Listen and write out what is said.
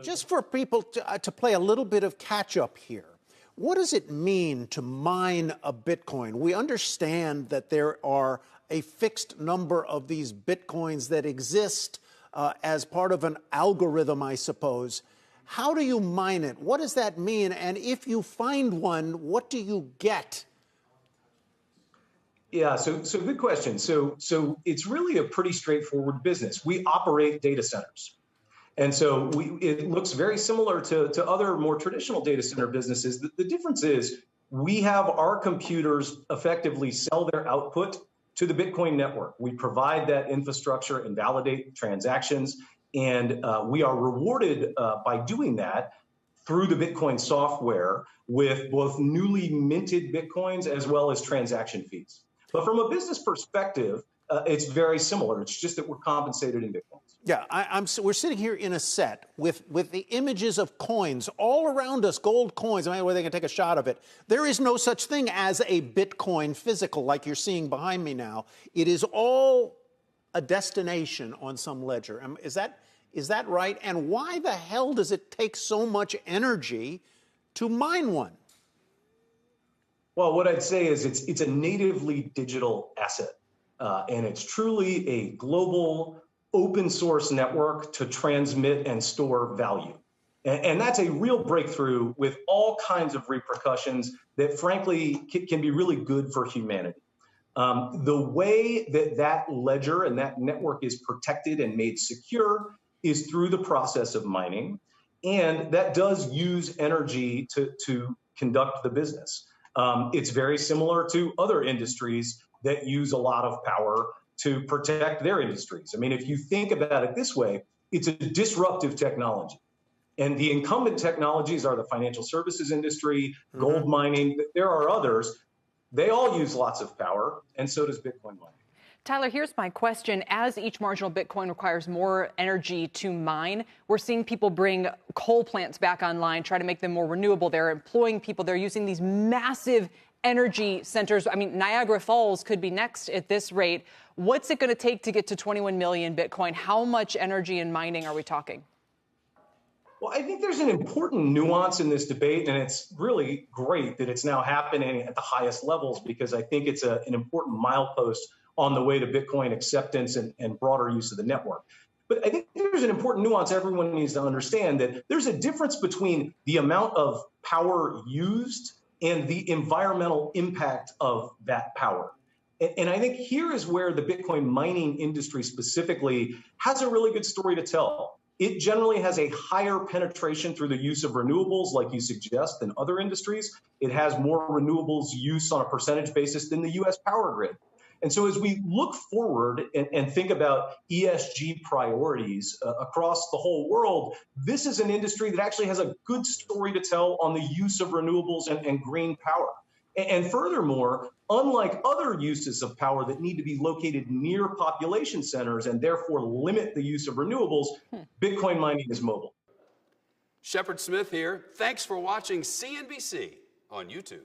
Just for people to play a little bit of catch up here, what does it mean to mine a Bitcoin? We understand that there are a fixed number of these Bitcoins that exist as part of an algorithm, I suppose. How do you mine it? What does that mean? And if you find one, what do you get? Yeah, so good question. So it's really a pretty straightforward business. We operate data centers. And so it looks very similar to other more traditional data center businesses. The difference is we have our computers effectively sell their output to the Bitcoin network. We provide that infrastructure and validate transactions. And we are rewarded by doing that through the Bitcoin software with both newly minted Bitcoins as well as transaction fees. But from a business perspective, it's very similar. It's just that we're compensated in Bitcoins. Yeah, we're sitting here in a set with the images of coins all around us, gold coins. I mean, where they can take a shot of it. There is no such thing as a Bitcoin physical like you're seeing behind me now. It is all a destination on some ledger. Is that right? And why the hell does it take so much energy to mine one? Well, what I'd say is it's a natively digital asset. And it's truly a global open source network to transmit and store value. And that's a real breakthrough with all kinds of repercussions that frankly can be really good for humanity. The way that ledger and that network is protected and made secure is through the process of mining. And that does use energy to conduct the business. It's very similar to other industries that use a lot of power to protect their industries. I mean, if you think about it this way, it's a disruptive technology. And the incumbent technologies are the financial services industry, gold mining. There are others. They all use lots of power, and so does Bitcoin mining. Tyler, here's my question. As each marginal Bitcoin requires more energy to mine, we're seeing people bring coal plants back online, try to make them more renewable. They're employing people. They're using these massive energy centers. I mean, Niagara Falls could be next at this rate. What's it going to take to get to 21 million Bitcoin? How much energy and mining are we talking? Well, I think there's an important nuance in this debate, and it's really great that it's now happening at the highest levels because I think it's an important milepost on the way to Bitcoin acceptance and broader use of the network. But I think there's an important nuance everyone needs to understand, that there's a difference between the amount of power used and the environmental impact of that power. And I think here is where the Bitcoin mining industry specifically has a really good story to tell. It generally has a higher penetration through the use of renewables, like you suggest, than other industries. It has more renewables use on a percentage basis than the US power grid. And so as we look forward and think about ESG priorities across the whole world, this is an industry that actually has a good story to tell on the use of renewables and green power. And furthermore, unlike other uses of power that need to be located near population centers and therefore limit the use of renewables, Bitcoin mining is mobile. Shepard Smith here. Thanks for watching CNBC on YouTube.